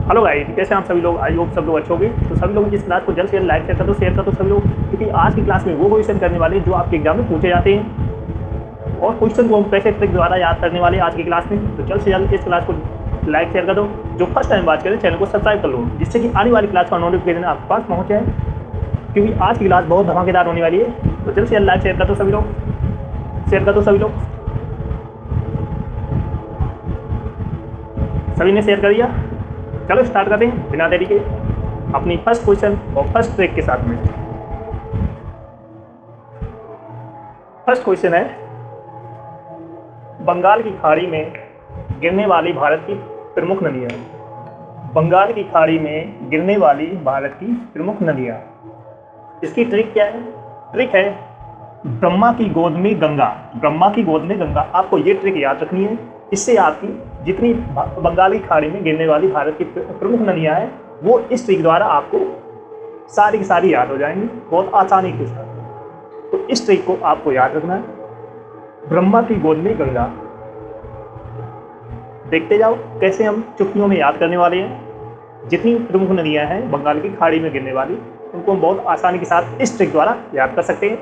Hello guys, कैसे हैं आप सभी लोग। आई होप सब लोग अच्छे होंगे। तो सभी लोग इस क्लास को जल्द से जल्द लाइक शेयर कर दो सभी लोग, क्योंकि आज की क्लास में वो क्वेश्चन करने वाले जो आपके एग्जाम में पूछे जाते हैं और क्वेश्चन को हम कैसे ट्रिक द्वारा याद करने वाले आज की क्लास में। तो जल्द से जल्द इस क्लास को लाइक शेयर कर दो। जो फर्स्ट टाइम बात करें चैनल को सब्सक्राइब कर लो, जिससे कि आने वाली क्लास का नोटिफिकेशन आपके पास पहुँच जाए, क्योंकि आज की क्लास बहुत धमाकेदार होने वाली है। तो जल्द से जल्द लाइक शेयर कर दो सभी लोग, शेयर कर दो सभी लोग। सभी ने शेयर कर दिया। चलो स्टार्ट करते हैं बिना देरी के अपनी फर्स्ट क्वेश्चन और फर्स्ट ट्रिक के साथ में। फर्स्ट क्वेश्चन है, बंगाल की खाड़ी में गिरने वाली भारत की प्रमुख नदियाँ। बंगाल की खाड़ी में गिरने वाली भारत की प्रमुख नदियाँ। इसकी ट्रिक क्या है? ट्रिक है ब्रह्मा की गोद में गंगा। ब्रह्मा की गोद में गंगा, आपको ये ट्रिक याद रखनी है। इससे आपकी जितनी बंगाल की खाड़ी में गिरने वाली भारत की प्रमुख नदियाँ हैं वो इस ट्रिक द्वारा आपको सारी की सारी याद हो जाएंगी बहुत आसानी के साथ। तो इस ट्रिक को आपको याद रखना है, ब्रह्मा की गोद में गंगा। देखते जाओ कैसे हम चुटकियों में याद करने वाले हैं। जितनी प्रमुख नदियाँ हैं बंगाल की खाड़ी में गिरने वाली, उनको हम बहुत आसानी के साथ इस ट्रिक द्वारा याद कर सकते हैं।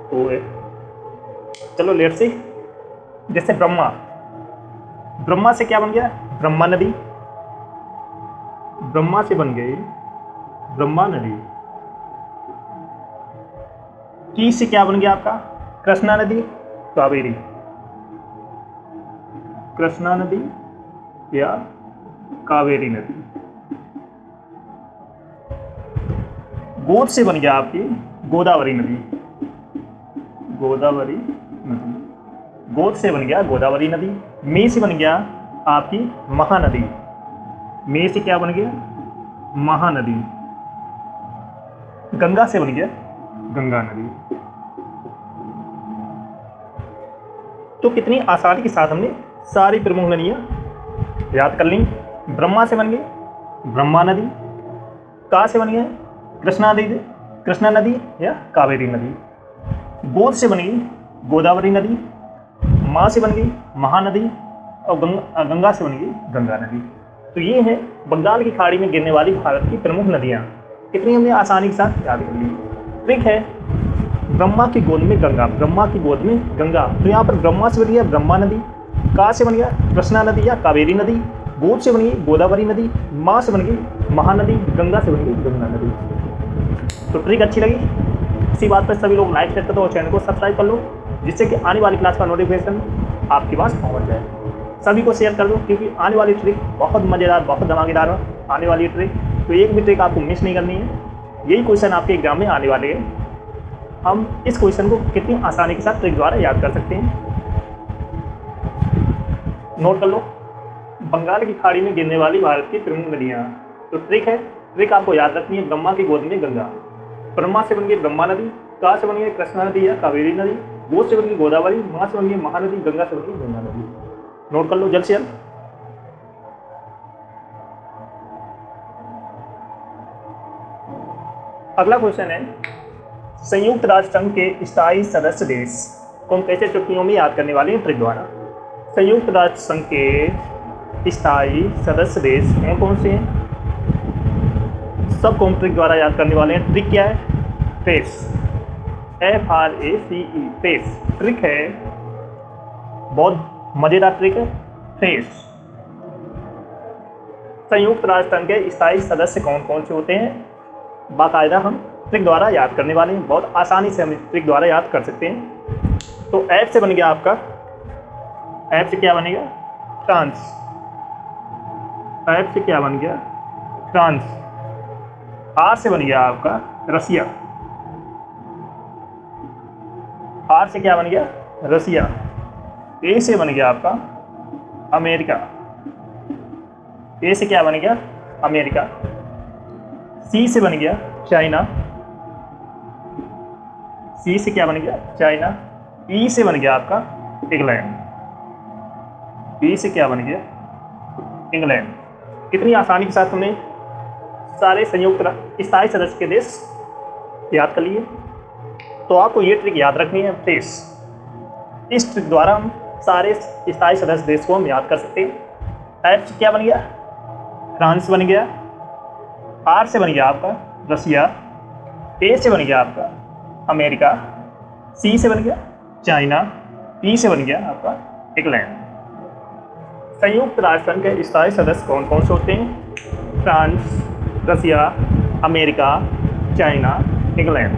तो चलो लेट्स सी। जैसे ब्रह्मा से क्या बन गया? ब्रह्मा नदी। ब्रह्मा से बन गई ब्रह्मा नदी। की से क्या बन गया आपका? कृष्णा नदी, कावेरी। कृष्णा नदी या कावेरी नदी। गोद से बन गया आपकी गोदावरी नदी। गोदावरी नदी। गोद से बन गया गोदावरी नदी। में से बन गया आपकी महानदी। में से क्या बन गया? महानदी। गंगा से बन गया गंगा नदी। तो कितनी आसानी के साथ हमने सारी प्रमुख नदियां याद कर ली। ब्रह्मा से बन गई ब्रह्मा नदी। का से बन गया कृष्णा नदी या कावेरी नदी। गोद से बन गई गोदावरी नदी। माँ से बन गई महानदी और गंगा से बन गई गंगा नदी। तो ये है बंगाल की खाड़ी में गिरने वाली भारत की प्रमुख नदियाँ। कितनी हमने आसानी के साथ याद कर ली। ट्रिक है ब्रह्मा की गोद में गंगा। ब्रह्मा की गोद में गंगा, तो यहाँ पर ब्रह्मा से बन गया ब्रह्मा नदी। का से बन गया कृष्णा नदी या कावेरी नदी। गोद से बन गई गोदावरी नदी। माँ से बन गई महानदी। गंगा से बन गई गंगा नदी। तो ट्रिक अच्छी लगी? इसी बात पर सभी लोग लाइक शेयर कर दो और चैनल को सब्सक्राइब कर लो, जिससे कि आने वाली क्लास का नोटिफिकेशन आपके पास पहुंच जाए। सभी को शेयर कर दो, क्योंकि आने वाली ट्रिक बहुत मज़ेदार, बहुत धमाकेदार है आने वाली ट्रिक। तो एक भी ट्रिक आपको मिस नहीं करनी है। यही क्वेश्चन आपके एग्जाम में आने वाले हैं। हम इस क्वेश्चन को कितनी आसानी के साथ ट्रिक द्वारा याद कर सकते हैं, नोट कर लो। बंगाल की खाड़ी में गिरने वाली भारत की प्रमुख नदियाँ। तो ट्रिक है, ट्रिक आपको याद रखनी है, ब्रह्मा की गोद में गंगा। ब्रह्मा से बन गई ब्रह्मा नदी। का से बन गई कृष्णा नदी या कावेरी नदी। गोद से बन गई गोदावरी। माँ से बन गई महानदी। गंगा से बन गई गंगा नदी। नोट कर लो जल्द से जल्द। अगला क्वेश्चन है, संयुक्त राष्ट्र संघ के स्थायी सदस्य देश को हम कैसे चुटकियों में याद करने वाले हैं ट्रिक द्वारा। संयुक्त राष्ट्र संघ के स्थायी सदस्य देश हैं कौन से हैं? सबको हम ट्रिक द्वारा याद करने वाले हैं। ट्रिक क्या है? Face, FRACE, face. ट्रिक है, बहुत मजेदार ट्रिक है। फेस। संयुक्त राष्ट्र संघ के स्थायी सदस्य कौन कौन से होते हैं, बाकायदा हम ट्रिक द्वारा याद करने वाले हैं। बहुत आसानी से हम ट्रिक द्वारा याद कर सकते हैं। तो F से बन गया आपका, F से क्या बनेगा? फ्रांस। F से क्या बन गया? फ्रांस। R से बन गया आपका रसिया। R से क्या बन गया? रसिया। A से बन गया आपका अमेरिका। A से क्या बन गया? अमेरिका। C से बन गया चाइना। C से क्या बन गया? चाइना। E से बन गया आपका इंग्लैंड। E से क्या बन गया? इंग्लैंड। कितनी आसानी के साथ हमने सारे संयुक्त स्थायी सदस्य के देश याद कर लिए। तो आपको ये ट्रिक याद रखनी है, फेस। इस ट्रिक द्वारा हम सारे स्थायी सदस्य देश को हम याद कर सकते हैं। टाइप क्या बन गया? फ्रांस बन गया, आर से बन गया आपका रसिया, ए से बन गया आपका अमेरिका, सी से बन गया चाइना, पी से बन गया आपका इंग्लैंड। संयुक्त राष्ट्र संघ के स्थायी सदस्य कौन कौन से होते हैं? फ्रांस, रसिया, अमेरिका, चाइना, इंग्लैंड।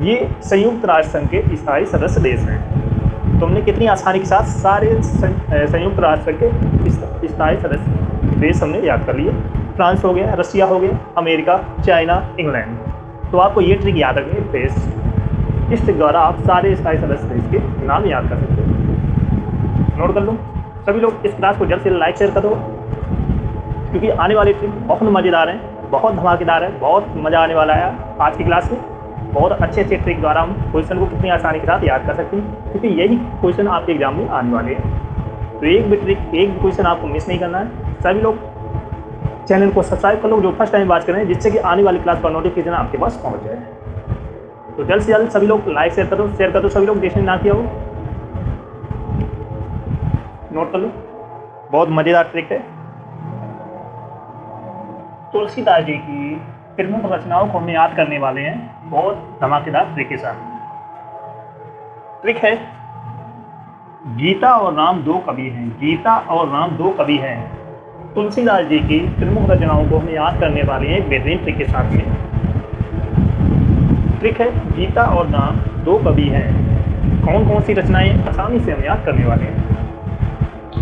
ये संयुक्त राष्ट्र संघ के स्थायी सदस्य देश हैं। तो हमने कितनी आसानी के साथ सारे संयुक्त राष्ट्र के स्थायी सदस्य देश हमने याद कर लिए। फ्रांस हो गया, रसिया हो गया, अमेरिका, चाइना, इंग्लैंड। तो आपको ये ट्रिक याद रखनी है देश। इस ट्रिक द्वारा आप सारे स्थायी सदस्य देश के नाम याद कर सकते हो। नोट कर लो। सभी लोग इस क्लास को जल्द से लाइक शेयर कर दो, क्योंकि आने वाली ट्रिक बहुत मज़ेदार है, बहुत धमाकेदार है, बहुत मज़ा आने वाला है आज की क्लास में। बहुत अच्छे अच्छे ट्रिक द्वारा हम क्वेश्चन को कितनी आसानी के साथ याद कर सकते हैं, क्योंकि यही क्वेश्चन आपके एग्जाम में आने वाले हैं। तो एक भी ट्रिक, एक भी क्वेश्चन आपको मिस नहीं करना है। सभी लोग चैनल को सब्सक्राइब कर लो जो फर्स्ट टाइम बात करें, जिससे कि आने वाली क्लास का नोटिफिकेशन आपके पास पहुँच जाए। तो जल्द से जल्द सभी लोग लाइक शेयर कर दो सभी लोग, जिसने ना किया हो। नोट कर लो, बहुत मज़ेदार ट्रिक है। तुलसीदास जी की प्रमुख रचनाओं को हम याद करने वाले हैं बहुत धमाकेदार ट्रिक के साथ। ट्रिक है गीता और राम दो कवि हैं। गीता और राम दो कवि हैं। तुलसीदास जी की प्रमुख रचनाओं को हम याद करने वाले हैं एक बेहतरीन ट्रिक के साथ में। ट्रिक है गीता और राम दो कवि हैं। कौन कौन सी रचनाएं आसानी से हम याद करने वाले हैं।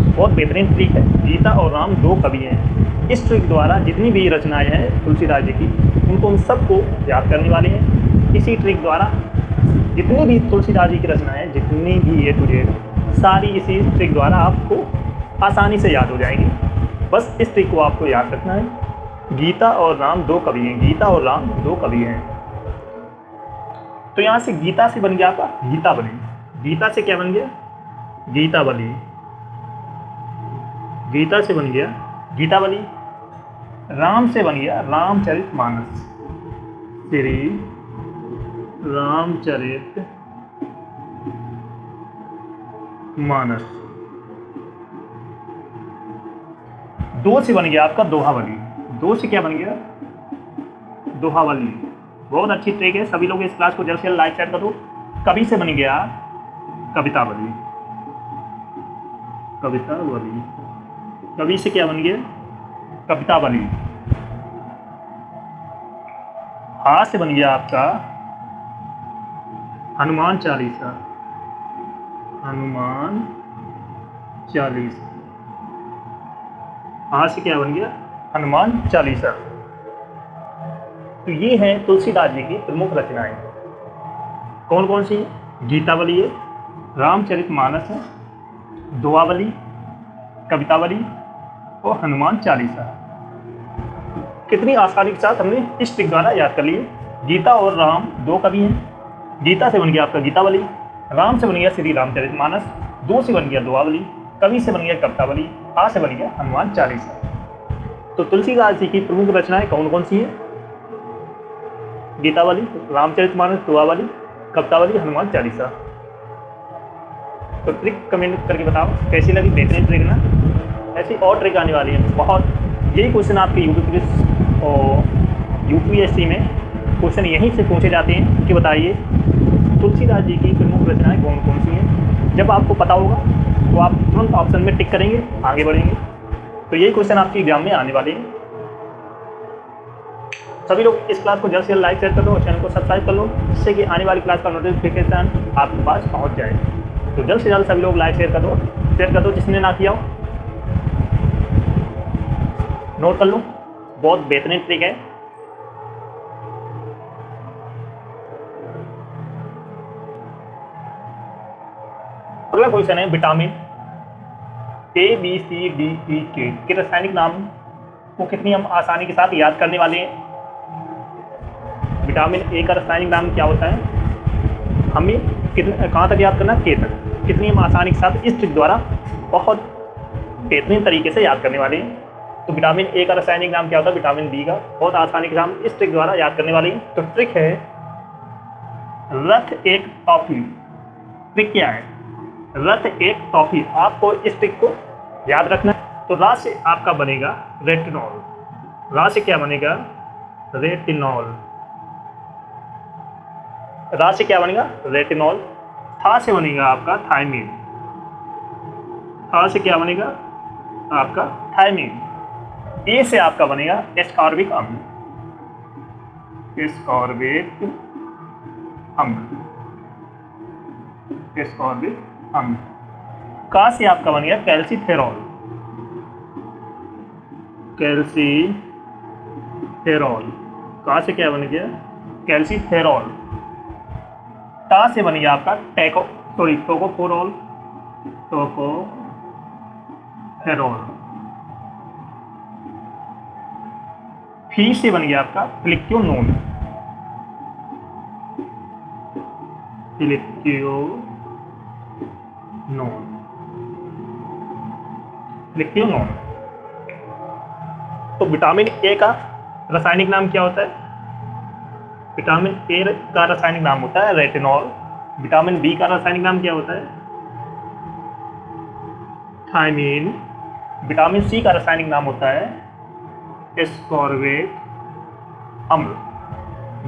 बहुत बेहतरीन ट्रिक है, गीता और राम दो कवि हैं। इस ट्रिक द्वारा जितनी भी रचनाएं हैं तुलसीदास जी की, उनको हम सबको याद करने वाले हैं। इसी ट्रिक द्वारा जितनी भी तुलसीदास जी की रचनाएं, जितनी भी ए टू जेड, सारी इसी ट्रिक द्वारा आपको आसानी से याद हो जाएंगी। बस इस ट्रिक को आपको याद रखना है। गीता और राम दो कवि हैं। गीता और राम दो कवि हैं। तो यहाँ से गीता से बन गया आपका गीतावली। गीता से क्या बन गया? गीतावली। गीता से बन गया गीतावली। राम से बन गया रामचरितमानस। श्री रामचरित मानस। दो से बन गया आपका दोहावली। दो से क्या बन गया? दोहावली। बहुत अच्छी ट्रिक है, सभी लोग इस क्लास को जल्द से जल्द लाइक शेयर कर दो। कवि से बन गया कवितावली। कवितावली। कवि से क्या बन गया? कवितावली। हा से बन गया आपका हनुमान चालीसा। हनुमान चालीसा। हा से क्या बन गया? हनुमान चालीसा। तो ये हैं तुलसीदास जी की प्रमुख रचनाएं। कौन कौन सी? गीतावली है, रामचरितमानस है, दोहावली, कवितावली और हनुमान चालीसा। कितनी आसानी के साथ हमने इस ट्रिक द्वारा याद कर लिए। गीता और राम दो कवि हैं। गीता से बन गया आपका गीतावली, राम से बन गया श्री रामचरितमानस, दो से बन गया दोहावली, कवि से बन गया कवितावली, आ से बन गया हनुमान चालीसा। तो तुलसीदास जी की प्रमुख रचनाएं कौन कौन सी हैं? गीतावली, रामचरितमानस, दोहावली, कवितावली, हनुमान चालीसा। तो ट्रिक कमेंट करके बताओ कैसी लगी। बेहतरीन ट्रिक ना? ऐसी और ट्रिक आने वाली है बहुत। यही क्वेश्चन आपके यूपी और यूपीएससी में क्वेश्चन यहीं से पूछे जाते हैं कि बताइए तुलसीदास जी की प्रमुख रचनाएं कौन कौन सी हैं। जब आपको पता होगा तो आप तुरंत ऑप्शन में टिक करेंगे, आगे बढ़ेंगे। तो यही क्वेश्चन आपके एग्जाम में आने वाले हैं। सभी लोग इस क्लास को जल्द से जल्द लाइक शेयर कर लो और चैनल को सब्सक्राइब कर लो, जिससे कि आने वाली क्लास का नोटिफिकेशन आपके पास पहुंच जाए। तो जल्द से जल्द सभी लोग लाइक शेयर कर दो जिसने ना किया हो। नोट कर लो, बहुत बेहतरीन ट्रिक है। अगला क्वेश्चन है विटामिन ABCDE के रासायनिक नाम को कितनी हम आसानी के साथ याद करने वाले हैं। विटामिन ए का रासायनिक नाम क्या होता है? हमें कहाँ तक याद करना? के तक। कितनी हम आसानी के साथ इस ट्रिक द्वारा बहुत बेहतरीन तरीके से याद करने वाले हैं। तो विटामिन ए का रासायनिक नाम क्या होता है? विटामिन बी का। बहुत आसानी के साथ इस ट्रिक द्वारा याद करने वाले हैं। तो ट्रिक है रथ एक टॉफी। ट्रिक क्या है? रथ एक टॉफी। आपको इस ट्रिक को याद रखना है। तो रा से आपका बनेगा रेटिनॉल। रा से क्या बनेगा? रेटिनॉल। रा से क्या बनेगा? रेटिनॉल। था से बनेगा आपका थायमीन। था से क्या बनेगा? आपका थायमीन। ए से आपका बनेगा एस्कॉर्बिक अम्ल। एस्कॉर्बिक अम्ल। एस्कॉर्बिक अम्ल। का से आपका बनेगा कैल्सीफेरॉल। कैल्सीफेरॉल। का से क्या बन गया? कैल्सीफेरॉल। टा से बन गया आपका टोकोफेरॉल। टोकोफेरॉल। फी से बन गया आपका फ्लिक्योनोन। फ्लिक्योनोन। तो विटामिन ए का रासायनिक नाम क्या होता है? विटामिन ए का रासायनिक नाम होता है रेटिनॉल। विटामिन बी का रासायनिक नाम क्या होता है? थायमीन। विटामिन सी का रासायनिक नाम होता है एस्कॉर्बिक अम्ल।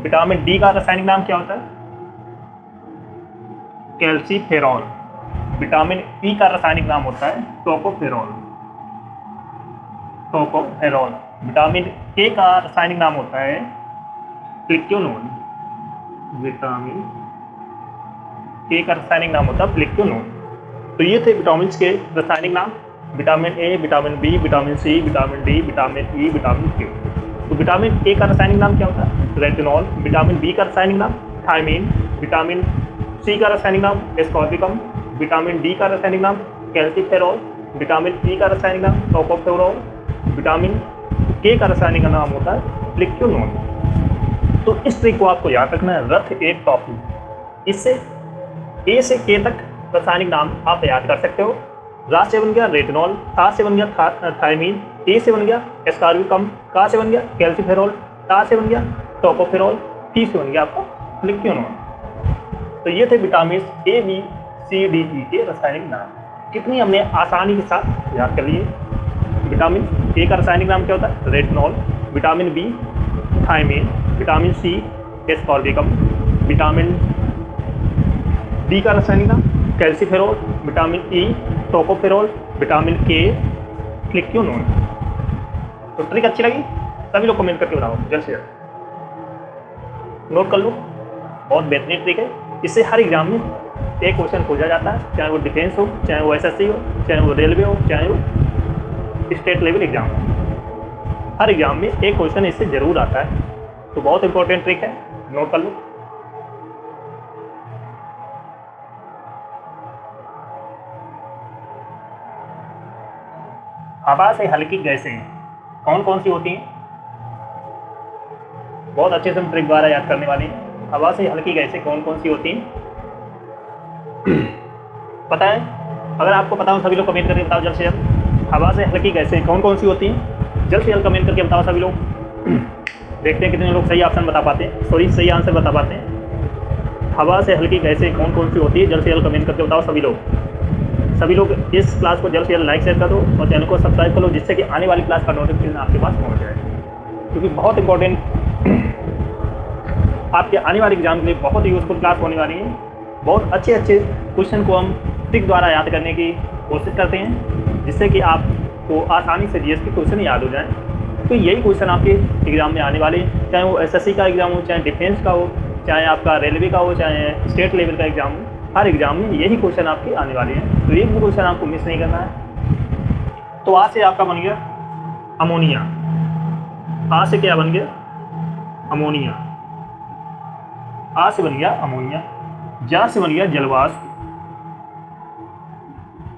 विटामिन डी का रासायनिक नाम क्या होता है? कैल्सीफेरॉल। विटामिन ई का रासायनिक नाम होता है टोकोफेरॉल। टोकोफेरॉल। विटामिन के का रासायनिक नाम होता है फ्लिक्योनोन। विटामिन के का रासायनिक नाम होता है फ्लिक्योनोन। तो ये थे विटामिन के रासायनिक नाम। Vitamin A, vitamin B, vitamin C, vitamin D, vitamin E, vitamin K. तो विटामिन ए का रासायनिक नाम क्या होता है? रेटिनॉल। विटामिन बी का रासायनिक नाम थायमीन। विटामिन सी का रासायनिक नाम एस्कॉर्बिक अम्ल। विटामिन डी का रासायनिक नाम कैल्सीफेरॉल। विटामिन ई का रासायनिक नाम टोकोफेरॉल। विटामिन के का रासायनिक नाम होता है फ्लिक्योनोन। तो इस ट्रिक को आपको याद रखना है, रथ एक टॉपिक। इससे ए से के तक रासायनिक नाम आप याद कर सकते हो। रा से बन गया रेटिनॉल। था से बन गया थायमीन। ए से बन गया एस्कॉर्बिक अम्ल। का से बन गया कैल्सीफेरॉल। टा से बन गया टोकोफेरॉल। टी से बन गया आपका फ्लिक्योनोन। तो ये थे vitamin A, B, C, D, E के रासायनिक नाम। कितनी हमने आसानी के साथ याद कर लिए। विटामिन ए का रासायनिक नाम क्या होता है? Retinol. Vitamin B thiamine. Vitamin C ascorbic अम्ल। विटामिन डी का रासायनिक नाम calciferol. Vitamin E tocopherol. Vitamin K phylloquinone. तो ट्रिक अच्छी लगी? सभी लोग कमेंट करके बताओ जल्द से जल्द। नोट कर लो, बहुत बेहतरीन ट्रिक है। इससे हर एग्जाम में एक क्वेश्चन पूछा जाता है, चाहे वो डिफेंस हो, चाहे वो एसएससी हो, चाहे वो रेलवे हो, चाहे वो स्टेट लेवल एग्जाम हो। हर एग्जाम में एक क्वेश्चन इससे जरूर आता है। तो बहुत इंपॉर्टेंट ट्रिक है, नोट कर लो। हवा से हल्की गैसें कौन कौन सी होती हैं? बहुत अच्छे से हम ट्रिक द्वारा याद करने वाले हैं। हवा से हल्की गैसें कौन कौन सी होती हैं? पता है? अगर आपको पता हो सभी लोग कमेंट करके बताओ जल्द से जल्द। हवा से हल्की गैसें कौन कौन सी होती हैं? जल्द से जल्द कमेंट करके बताओ सभी लोग। देखते हैं कितने लोग सही ऑप्शन बता पाते हैं, सही आंसर बता पाते हैं। हवा से हल्की गैसें कौन कौन सी होती है? जल्द से जल्द कमेंट करके बताओ सभी लोग। सभी लोग इस क्लास को जल्द से जल्द लाइक शेयर कर दो और चैनल को सब्सक्राइब कर लो, जिससे कि आने वाली क्लास का नोटिफिकेशन आपके पास पहुँच जाए। क्योंकि बहुत इंपॉर्टेंट आपके आने वाले एग्जाम के लिए बहुत ही यूजफुल क्लास होने वाली है। बहुत अच्छे अच्छे क्वेश्चन को हम ट्रिक द्वारा याद करने की कोशिश करते हैं, जिससे कि आपको आसानी से जीएस के क्वेश्चन याद हो जाएं। तो यही क्वेश्चन आपके एग्जाम में आने वाले, चाहे वो एसएससी का एग्जाम हो, चाहे डिफेंस का हो, चाहे आपका रेलवे का हो, चाहे स्टेट लेवल का एग्जाम हो, हर एग्जाम में यही क्वेश्चन आपके आने वाले हैं। तो एक भी क्वेश्चन आपको मिस नहीं करना है। तो आज से आपका बन गया अमोनिया। आज से क्या बन गया? अमोनिया। आज से बन गया अमोनिया। जा से बन गया जलवाष्प।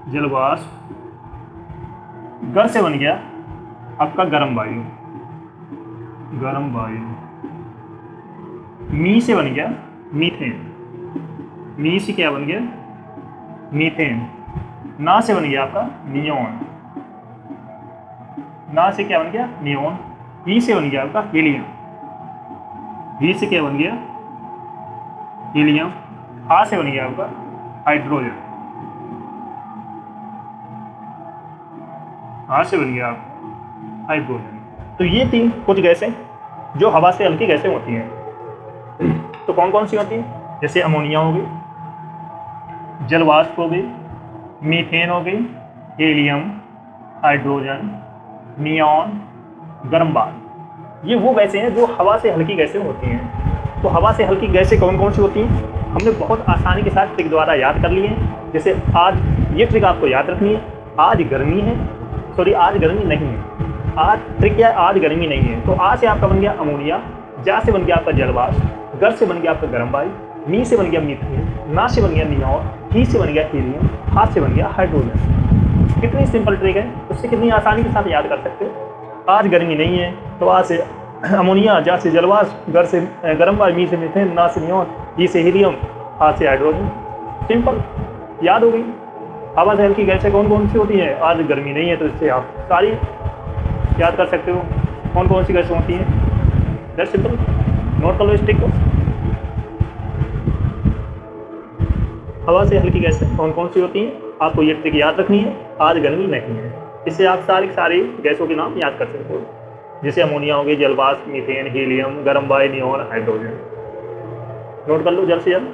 जलवाष्प। गर से बन गया आपका गर्म वायु। गर्म वायु। मी से बन गया मीथेन। मी से क्या बन गया? मीथेन। ना से बन गया आपका नियोन। ना से क्या बन गया? नियोन। ई से बन गया आपका हीलियम। ही से क्या बन गया? हीलियम। आ से बन गया आपका हाइड्रोजन। हाथ से बन गया हाइड्रोजन। तो ये थी कुछ गैसें जो हवा से हल्की गैसें होती हैं। तो कौन कौन सी होती हैं? जैसे अमोनिया हो गई, जल वाष्प हो गई, मीथेन हो गई, हीलियम, हाइड्रोजन, नियॉन, गर्म बाल। ये वो गैसें हैं जो हवा से हल्की गैसें होती हैं। तो हवा से हल्की गैसें कौन कौन सी होती हैं हमने बहुत आसानी के साथ ट्रिक द्वारा याद कर लिए हैं। जैसे आज ये ट्रिक आपको याद रखनी है, आज गर्मी है, सॉरी आज गर्मी नहीं है, आज ट्रिक क्या है, आज गर्मी नहीं है। तो आ से आपका बन गया अमोनिया, जा से बन गया आपका जलवाष्प, गर से बन गया आपका गर्म वायु, मी से बन गया मीथेन, ना से बन गया नियॉन, ही से बन गया हीलियम, हाथ से बन गया हाइड्रोजन। कितनी सिंपल ट्रिक है, उससे कितनी आसानी के साथ याद कर सकते हो। आज गर्मी नहीं है तो आ से अमोनिया, जा से जलवाष्प, गर से गर्म वायु, मी से मीथेन, ना से नियॉन, ही से हीलियम, हाथ से हाइड्रोजन। सिंपल याद हो गई। हवा से हल्की गैसें कौन कौन सी होती हैं? आज गर्मी नहीं है तो इससे आप सारी याद कर सकते हो कौन कौन सी गैसें होती हैं। दैट्स सिंपल, नोट कर लो इस ट्रिक को। हवा से हल्की गैसें कौन कौन सी होती हैं, आपको ये ट्रिक याद रखनी है, आज गर्मी नहीं है। इससे आप सारी गैसों के नाम याद कर सकते हो, जैसे अमोनिया हो गई, जलवाष्प, मीथेन, हीलियम, गर्म वायु, नियॉन, हाइड्रोजन। नोट कर लो जल्द से जल्द।